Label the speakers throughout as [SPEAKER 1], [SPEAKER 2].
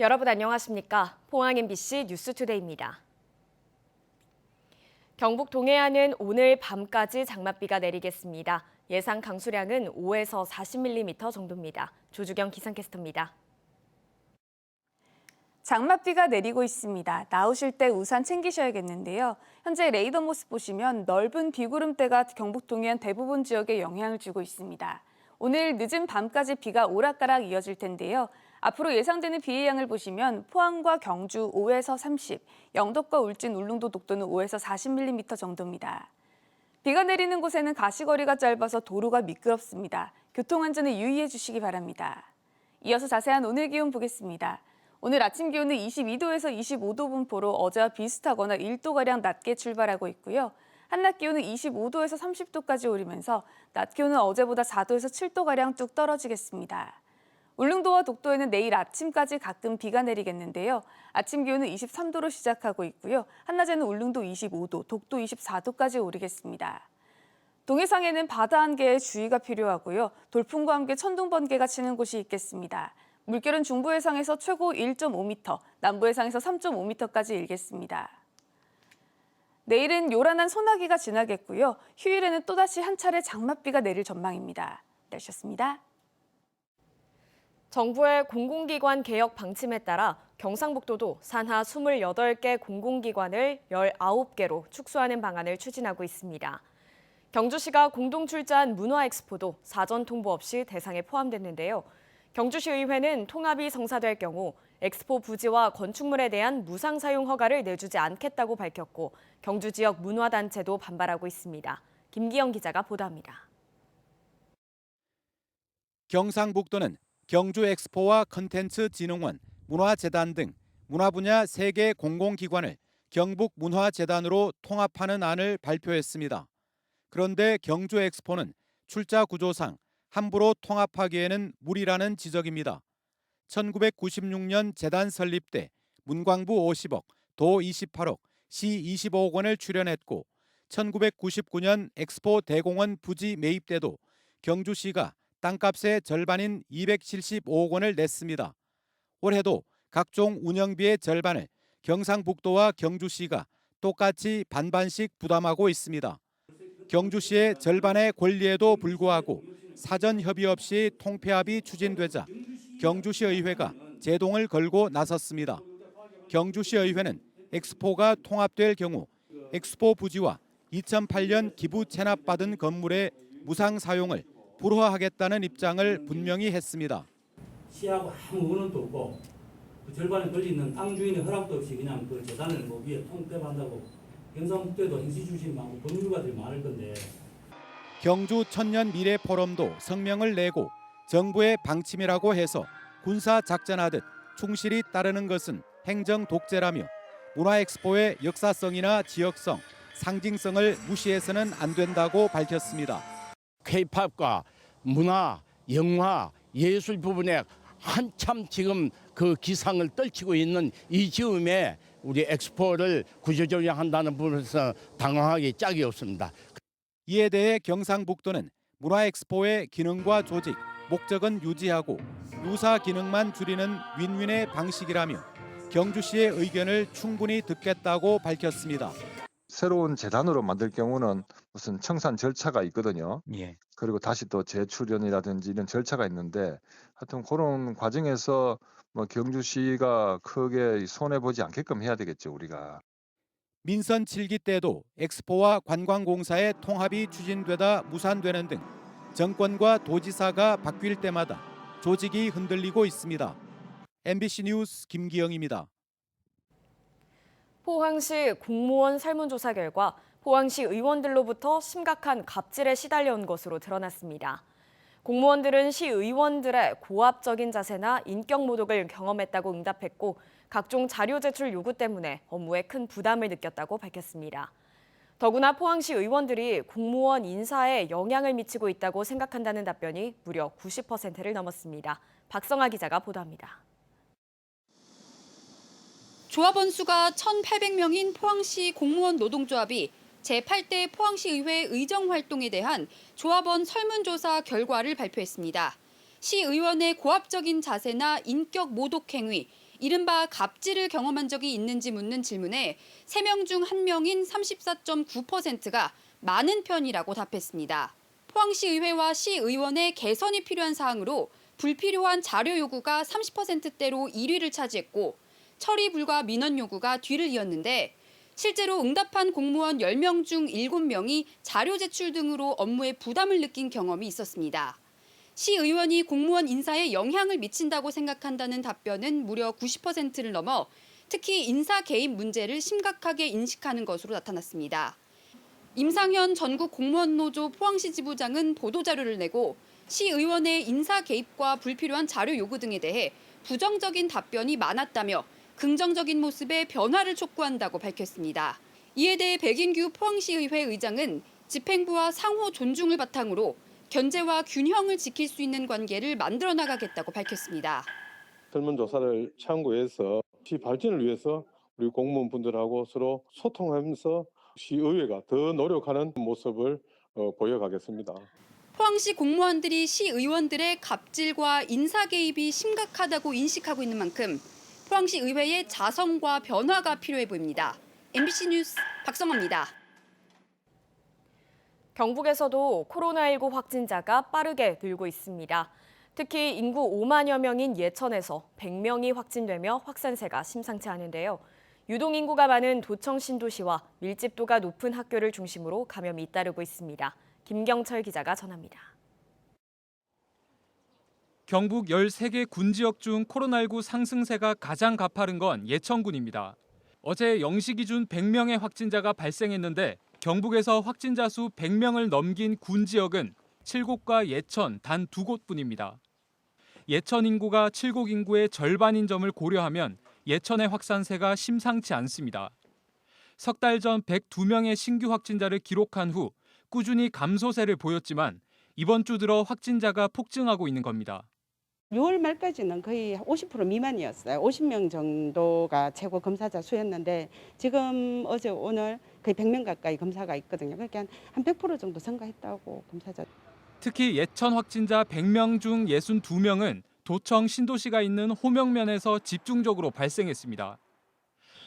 [SPEAKER 1] 여러분 안녕하십니까? 포항 MBC 뉴스투데이입니다. 경북 동해안은 오늘 밤까지 장맛비가 내리겠습니다. 예상 강수량은 5에서 40mm 정도입니다. 조주경 기상캐스터입니다.
[SPEAKER 2] 장맛비가 내리고 있습니다. 나오실 때 우산 챙기셔야겠는데요. 현재 레이더 모습 보시면 넓은 비구름대가 경북 동해안 대부분 지역에 영향을 주고 있습니다. 오늘 늦은 밤까지 비가 오락가락 이어질 텐데요. 앞으로 예상되는 비의 양을 보시면 포항과 경주 5에서 30, 영덕과 울진, 울릉도, 독도는 5에서 40mm 정도입니다. 비가 내리는 곳에는 가시거리가 짧아서 도로가 미끄럽습니다. 교통안전에 유의해 주시기 바랍니다. 이어서 자세한 오늘 기온 보겠습니다. 오늘 아침 기온은 22도에서 25도 분포로 어제와 비슷하거나 1도가량 낮게 출발하고 있고요. 한낮 기온은 25도에서 30도까지 오르면서 낮 기온은 어제보다 4도에서 7도가량 뚝 떨어지겠습니다. 울릉도와 독도에는 내일 아침까지 가끔 비가 내리겠는데요. 아침 기온은 23도로 시작하고 있고요. 한낮에는 울릉도 25도, 독도 24도까지 오르겠습니다. 동해상에는 바다 안개에 주의가 필요하고요. 돌풍과 함께 천둥 번개가 치는 곳이 있겠습니다. 물결은 중부 해상에서 최고 1.5m, 남부 해상에서 3.5m까지 일겠습니다. 내일은 요란한 소나기가 지나겠고요. 휴일에는 또다시 한 차례 장맛비가 내릴 전망입니다. 날씨였습니다.
[SPEAKER 1] 정부의 공공기관 개혁 방침에 따라 경상북도도 산하 28개 공공기관을 19개로 축소하는 방안을 추진하고 있습니다. 경주시가 공동 출자한 문화엑스포도 사전 통보 없이 대상에 포함됐는데요. 경주시의회는 통합이 성사될 경우 엑스포 부지와 건축물에 대한 무상 사용 허가를 내주지 않겠다고 밝혔고 경주 지역 문화단체도 반발하고 있습니다. 김기영 기자가 보도합니다.
[SPEAKER 3] 경상북도는 경주엑스포와 컨텐츠진흥원, 문화재단 등 문화 분야 3개 공공기관을 경북문화재단으로 통합하는 안을 발표했습니다. 그런데 경주엑스포는 출자 구조상 함부로 통합하기에는 무리라는 지적입니다. 1996년 재단 설립 때 문광부 50억, 도 28억, 시 25억 원을 출연했고 1999년 엑스포 대공원 부지 매입 때도 경주시가 땅값의 절반인 275억 원을 냈습니다. 올해도 각종 운영비의 절반을 경상북도와 경주시가 똑같이 반반씩 부담하고 있습니다. 경주시의 절반의 권리에도 불구하고 사전 협의 없이 통폐합이 추진되자 경주시의회가 제동을 걸고 나섰습니다. 경주시의회는 엑스포가 통합될 경우 엑스포 부지와 2008년 기부 체납받은 건물의 무상 사용을 불허하겠다는 입장을 분명히 했습니다.
[SPEAKER 4] 시하고 아무 의논도 없고 그 절반에 걸리는 땅 주인의 허락도 없이 그냥 그 재산을 위에 통폐합한다고 경상북도에도 행시주심이 많고 법률가들이 많을 건데.
[SPEAKER 3] 경주 천년 미래 포럼도 성명을 내고 정부의 방침이라고 해서 군사 작전하듯 충실히 따르는 것은 행정 독재라며 문화엑스포의 역사성이나 지역성, 상징성을 무시해서는 안 된다고 밝혔습니다.
[SPEAKER 5] K-팝과 문화, 영화, 예술 부분에 한참 지금 그 기상을 떨치고 있는 이 즈음에 우리 엑스포를 구조조정한다는 부분에서 당황하기 짝이 없습니다.
[SPEAKER 3] 이에 대해 경상북도는 문화엑스포의 기능과 조직, 목적은 유지하고 유사 기능만 줄이는 윈윈의 방식이라며 경주시의 의견을 충분히 듣겠다고 밝혔습니다.
[SPEAKER 6] 새로운 재단으로 만들 경우는 무슨 청산 절차가 있거든요.
[SPEAKER 3] 예.
[SPEAKER 6] 그리고 다시 또 재출연이라든지 이런 절차가 있는데 하여튼 그런 과정에서 뭐 경주시가 크게 손해보지 않게끔 해야 되겠죠, 우리가.
[SPEAKER 3] 민선 7기 때도 엑스포와 관광공사의 통합이 추진되다 무산되는 등 정권과 도지사가 바뀔 때마다 조직이 흔들리고 있습니다. MBC 뉴스 김기영입니다.
[SPEAKER 1] 포항시 공무원 설문조사 결과 포항시 의원들로부터 심각한 갑질에 시달려온 것으로 드러났습니다. 공무원들은 시의원들의 고압적인 자세나 인격 모독을 경험했다고 응답했고 각종 자료 제출 요구 때문에 업무에 큰 부담을 느꼈다고 밝혔습니다. 더구나 포항시 의원들이 공무원 인사에 영향을 미치고 있다고 생각한다는 답변이 무려 90%를 넘었습니다. 박성아 기자가 보도합니다.
[SPEAKER 7] 조합원 수가 1,800명인 포항시 공무원 노동조합이 제8대 포항시의회 의정활동에 대한 조합원 설문조사 결과를 발표했습니다. 시의원의 고압적인 자세나 인격 모독 행위, 이른바 갑질을 경험한 적이 있는지 묻는 질문에 3명 중 1명인 34.9%가 많은 편이라고 답했습니다. 포항시 의회와 시의원의 개선이 필요한 사항으로 불필요한 자료 요구가 30%대로 1위를 차지했고 처리 불가 민원 요구가 뒤를 이었는데 실제로 응답한 공무원 10명 중 7명이 자료 제출 등으로 업무에 부담을 느낀 경험이 있었습니다. 시의원이 공무원 인사에 영향을 미친다고 생각한다는 답변은 무려 90%를 넘어 특히 인사 개입 문제를 심각하게 인식하는 것으로 나타났습니다. 임상현 전국 공무원 노조 포항시 지부장은 보도자료를 내고 시의원의 인사 개입과 불필요한 자료 요구 등에 대해 부정적인 답변이 많았다며 긍정적인 모습의 변화를 촉구한다고 밝혔습니다. 이에 대해 백인규 포항시의회 의장은 집행부와 상호 존중을 바탕으로 견제와 균형을 지킬 수 있는 관계를 만들어 나가겠다고 밝혔습니다.
[SPEAKER 8] 설문조사를 참고해서 시 발전을 위해서 우리 공무원분들하고 서로 소통하면서 시의회가 더 노력하는 모습을 보여가겠습니다.
[SPEAKER 7] 포항시 공무원들이 시의원들의 갑질과 인사 개입이 심각하다고 인식하고 있는 만큼 포항시 의회의 자성과 변화가 필요해 보입니다. MBC 뉴스 박성화입니다.
[SPEAKER 1] 경북에서도 코로나19 확진자가 빠르게 늘고 있습니다. 특히 인구 5만여 명인 예천에서 100명이 확진되며 확산세가 심상치 않은데요. 유동인구가 많은 도청 신도시와 밀집도가 높은 학교를 중심으로 감염이 잇따르고 있습니다. 김경철 기자가 전합니다.
[SPEAKER 9] 경북 13개 군 지역 중 코로나19 상승세가 가장 가파른 건 예천군입니다. 어제 0시 기준 100명의 확진자가 발생했는데 경북에서 확진자 수 100명을 넘긴 군 지역은 칠곡과 예천 단 2곳뿐입니다. 예천 인구가 칠곡 인구의 절반인 점을 고려하면 예천의 확산세가 심상치 않습니다. 석 달 전 102명의 신규 확진자를 기록한 후 꾸준히 감소세를 보였지만 이번 주 들어 확진자가 폭증하고 있는 겁니다.
[SPEAKER 10] 6월 말까지는 거의 50% 미만이었어요. 50명 정도가 최고 검사자 수였는데 지금 어제 오늘 거의 100명 가까이 검사가 있거든요. 그러니까 한 100% 정도 증가했다고 검사자.
[SPEAKER 9] 특히 예천 확진자 100명 중 62명은 도청 신도시가 있는 호명면에서 집중적으로 발생했습니다.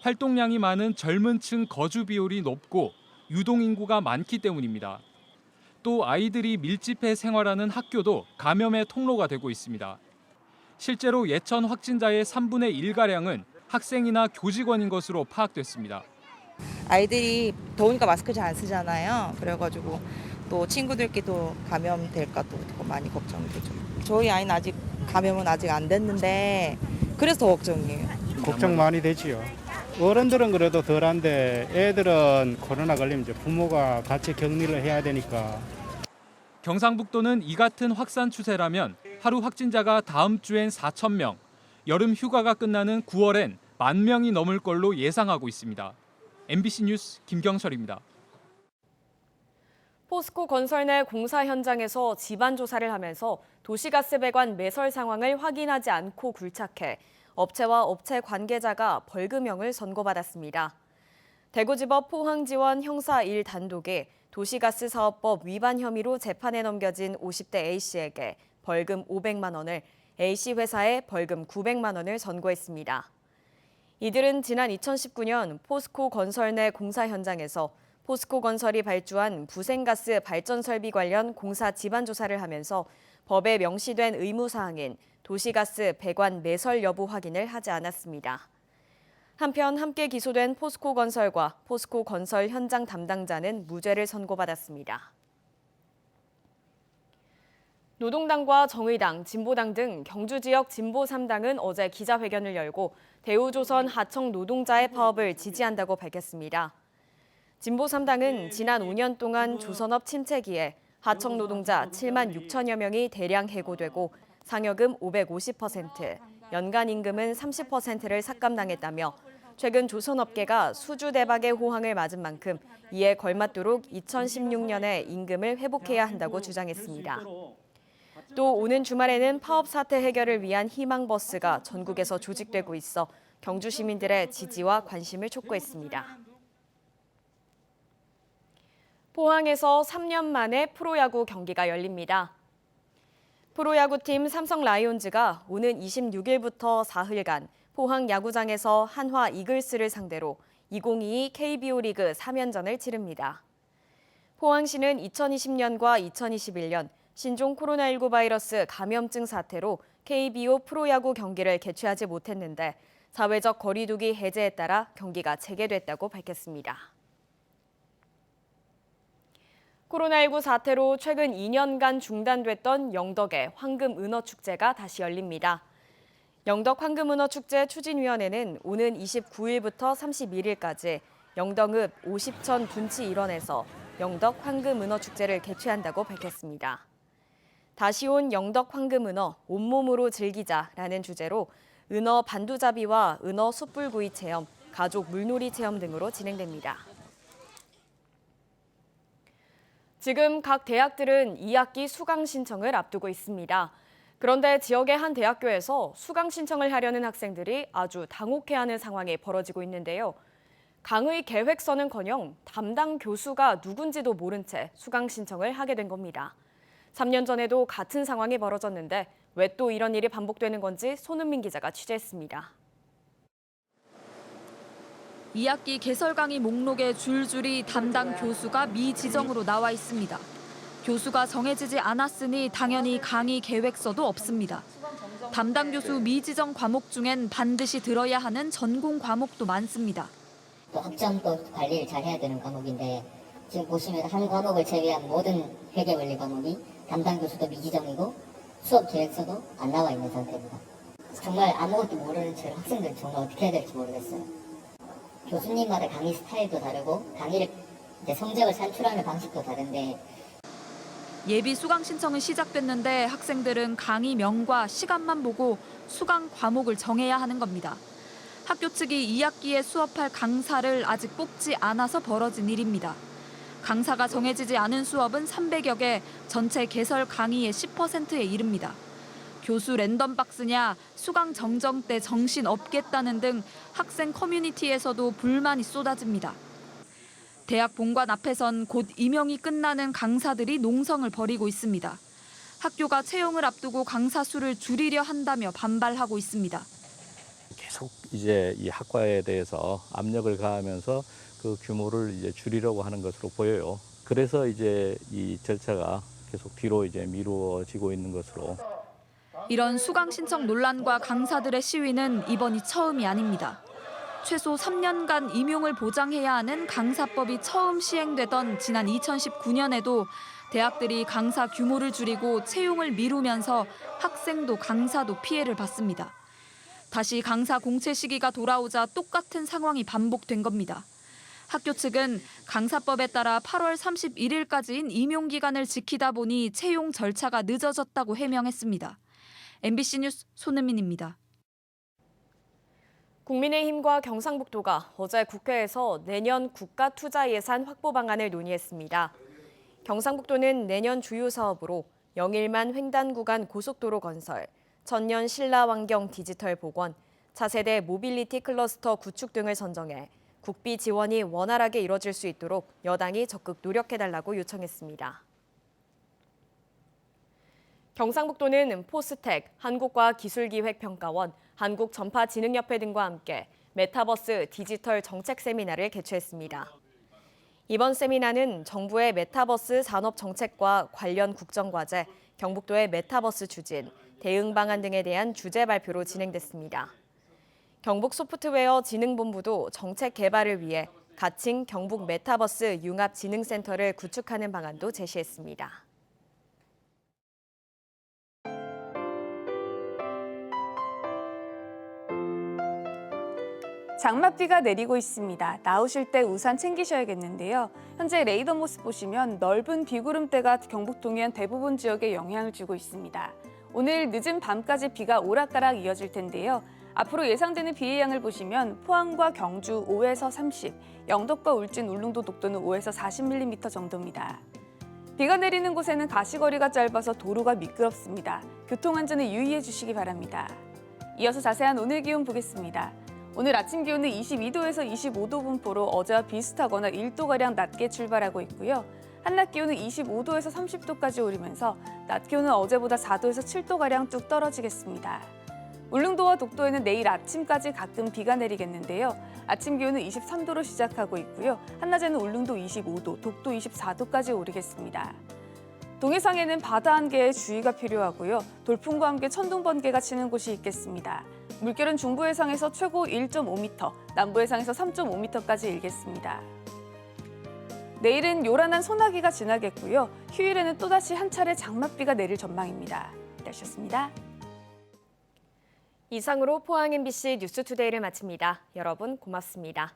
[SPEAKER 9] 활동량이 많은 젊은 층 거주 비율이 높고 유동인구가 많기 때문입니다. 또 아이들이 밀집해 생활하는 학교도 감염의 통로가 되고 있습니다. 실제로 예천 확진자의 3분의 1가량은 학생이나 교직원인 것으로 파악됐습니다.
[SPEAKER 11] 아이들이 더우니까 마스크 잘 안 쓰잖아요. 그래가지고 또 친구들끼리도 감염될까 또 많이 걱정이 되죠. 저희 아이는 아직 감염은 아직 안 됐는데 그래서 더 걱정이에요.
[SPEAKER 12] 걱정 많이 되지요. 어른들은 그래도 덜한데 애들은 코로나 걸리면 이제 부모가 같이 격리를 해야 되니까.
[SPEAKER 9] 경상북도는 이 같은 확산 추세라면 하루 확진자가 다음 주엔 4,000명, 여름 휴가가 끝나는 9월엔 10,000명이 넘을 걸로 예상하고 있습니다. MBC 뉴스 김경철입니다.
[SPEAKER 1] 포스코 건설 내 공사 현장에서 집안 조사를 하면서 도시가스 배관 매설 상황을 확인하지 않고 굴착해 업체와 업체 관계자가 벌금형을 선고받았습니다. 대구지법 포항지원 형사 1단독이 도시가스 사업법 위반 혐의로 재판에 넘겨진 50대 A씨에게 벌금 500만 원을, A씨 회사에 벌금 900만 원을 선고했습니다. 이들은 지난 2019년 포스코 건설 내 공사 현장에서 포스코 건설이 발주한 부생가스 발전 설비 관련 공사 집안 조사를 하면서 법에 명시된 의무사항인 도시가스 배관 매설 여부 확인을 하지 않았습니다. 한편 함께 기소된 포스코 건설과 포스코 건설 현장 담당자는 무죄를 선고받았습니다. 노동당과 정의당, 진보당 등 경주 지역 진보 3당은 어제 기자회견을 열고 대우조선 하청 노동자의 파업을 지지한다고 밝혔습니다. 진보 3당은 지난 5년 동안 조선업 침체기에 하청 노동자 7만 6천여 명이 대량 해고되고 상여금 550%, 연간 임금은 30%를 삭감당했다며 최근 조선업계가 수주 대박의 호황을 맞은 만큼 이에 걸맞도록 2016년에 임금을 회복해야 한다고 주장했습니다. 또 오는 주말에는 파업 사태 해결을 위한 희망버스가 전국에서 조직되고 있어 경주 시민들의 지지와 관심을 촉구했습니다. 포항에서 3년 만에 프로야구 경기가 열립니다. 프로야구팀 삼성 라이온즈가 오는 26일부터 사흘간 포항 야구장에서 한화 이글스를 상대로 2022 KBO 리그 3연전을 치릅니다. 포항시는 2020년과 2021년 신종 코로나19 바이러스 감염증 사태로 KBO 프로야구 경기를 개최하지 못했는데 사회적 거리두기 해제에 따라 경기가 재개됐다고 밝혔습니다. 코로나19 사태로 최근 2년간 중단됐던 영덕의 황금은어축제가 다시 열립니다. 영덕 황금은어축제 추진위원회는 오는 29일부터 31일까지 영덕읍 50천 둔치 일원에서 영덕 황금은어축제를 개최한다고 밝혔습니다. 다시 온 영덕 황금은어 온몸으로 즐기자라는 주제로 은어 반두잡이와 은어 숯불구이 체험, 가족 물놀이 체험 등으로 진행됩니다. 지금 각 대학들은 2학기 수강 신청을 앞두고 있습니다. 그런데 지역의 한 대학교에서 수강 신청을 하려는 학생들이 아주 당혹해하는 상황이 벌어지고 있는데요. 강의 계획서는커녕 담당 교수가 누군지도 모른 채 수강 신청을 하게 된 겁니다. 3년 전에도 같은 상황이 벌어졌는데 왜 또 이런 일이 반복되는 건지 손은민 기자가 취재했습니다.
[SPEAKER 13] 2학기 개설 강의 목록에 줄줄이 담당 교수가 미지정으로 나와 있습니다. 교수가 정해지지 않았으니 당연히 강의 계획서도 없습니다. 담당 교수 미지정 과목 중엔 반드시 들어야 하는 전공 과목도 많습니다.
[SPEAKER 14] 또 학점도 관리를 잘 해야 되는 과목인데 지금 보시면 한 과목을 제외한 모든 회계원리 과목이 담당 교수도 미지정이고 수업 계획서도 안 나와 있는 상태입니다. 정말 아무것도 모르는 채 학생들 정말 어떻게 해야 될지 모르겠어요. 교수님마다 강의 스타일도 다르고 강의를 성적을 산출하는 방식도 다른데
[SPEAKER 13] 예비 수강 신청은 시작됐는데 학생들은 강의명과 시간만 보고 수강 과목을 정해야 하는 겁니다. 학교 측이 2학기에 수업할 강사를 아직 뽑지 않아서 벌어진 일입니다. 강사가 정해지지 않은 수업은 300여 개, 전체 개설 강의의 10%에 이릅니다. 교수 랜덤박스냐, 수강 정정 때 정신 없겠다는 등 학생 커뮤니티에서도 불만이 쏟아집니다. 대학 본관 앞에선 곧 임용이 끝나는 강사들이 농성을 벌이고 있습니다. 학교가 채용을 앞두고 강사 수를 줄이려 한다며 반발하고 있습니다.
[SPEAKER 15] 계속 이제 이 학과에 대해서 압력을 가하면서 그 규모를 이제 줄이려고 하는 것으로 보여요. 그래서 이제 이 절차가 계속 뒤로 이제 미루어지고 있는 것으로.
[SPEAKER 13] 이런 수강 신청 논란과 강사들의 시위는 이번이 처음이 아닙니다. 최소 3년간 임용을 보장해야 하는 강사법이 처음 시행되던 지난 2019년에도 대학들이 강사 규모를 줄이고 채용을 미루면서 학생도 강사도 피해를 봤습니다. 다시 강사 공채 시기가 돌아오자 똑같은 상황이 반복된 겁니다. 학교 측은 강사법에 따라 8월 31일까지인 임용 기간을 지키다 보니 채용 절차가 늦어졌다고 해명했습니다. MBC 뉴스 손은민입니다.
[SPEAKER 1] 국민의힘과 경상북도가 어제 국회에서 내년 국가투자예산 확보 방안을 논의했습니다. 경상북도는 내년 주요 사업으로 영일만 횡단 구간 고속도로 건설, 천년 신라환경 디지털 복원, 차세대 모빌리티 클러스터 구축 등을 선정해 국비 지원이 원활하게 이뤄질 수 있도록 여당이 적극 노력해달라고 요청했습니다. 경상북도는 포스텍, 한국과기술기획평가원, 한국전파진흥협회 등과 함께 메타버스 디지털 정책 세미나를 개최했습니다. 이번 세미나는 정부의 메타버스 산업 정책과 관련 국정과제, 경북도의 메타버스 추진, 대응 방안 등에 대한 주제 발표로 진행됐습니다. 경북소프트웨어진흥본부도 정책 개발을 위해 가칭 경북 메타버스 융합진흥센터를 구축하는 방안도 제시했습니다.
[SPEAKER 2] 장맛비가 내리고 있습니다. 나오실 때 우산 챙기셔야겠는데요. 현재 레이더 모습 보시면 넓은 비구름대가 경북 동해안 대부분 지역에 영향을 주고 있습니다. 오늘 늦은 밤까지 비가 오락가락 이어질 텐데요. 앞으로 예상되는 비의 양을 보시면 포항과 경주 5에서 30, 영덕과 울진, 울릉도, 독도는 5에서 40mm 정도입니다. 비가 내리는 곳에는 가시거리가 짧아서 도로가 미끄럽습니다. 교통안전에 유의해 주시기 바랍니다. 이어서 자세한 오늘 기온 보겠습니다. 오늘 아침 기온은 22도에서 25도 분포로 어제와 비슷하거나 1도가량 낮게 출발하고 있고요. 한낮 기온은 25도에서 30도까지 오르면서 낮 기온은 어제보다 4도에서 7도가량 뚝 떨어지겠습니다. 울릉도와 독도에는 내일 아침까지 가끔 비가 내리겠는데요. 아침 기온은 23도로 시작하고 있고요. 한낮에는 울릉도 25도, 독도 24도까지 오르겠습니다. 동해상에는 바다 안개에 주의가 필요하고요. 돌풍과 함께 천둥 번개가 치는 곳이 있겠습니다. 물결은 중부 해상에서 최고 1.5m, 남부 해상에서 3.5m까지 일겠습니다. 내일은 요란한 소나기가 지나겠고요. 휴일에는 또다시 한 차례 장맛비가 내릴 전망입니다. 날씨였습니다.
[SPEAKER 1] 이상으로 포항 MBC 뉴스투데이를 마칩니다. 여러분 고맙습니다.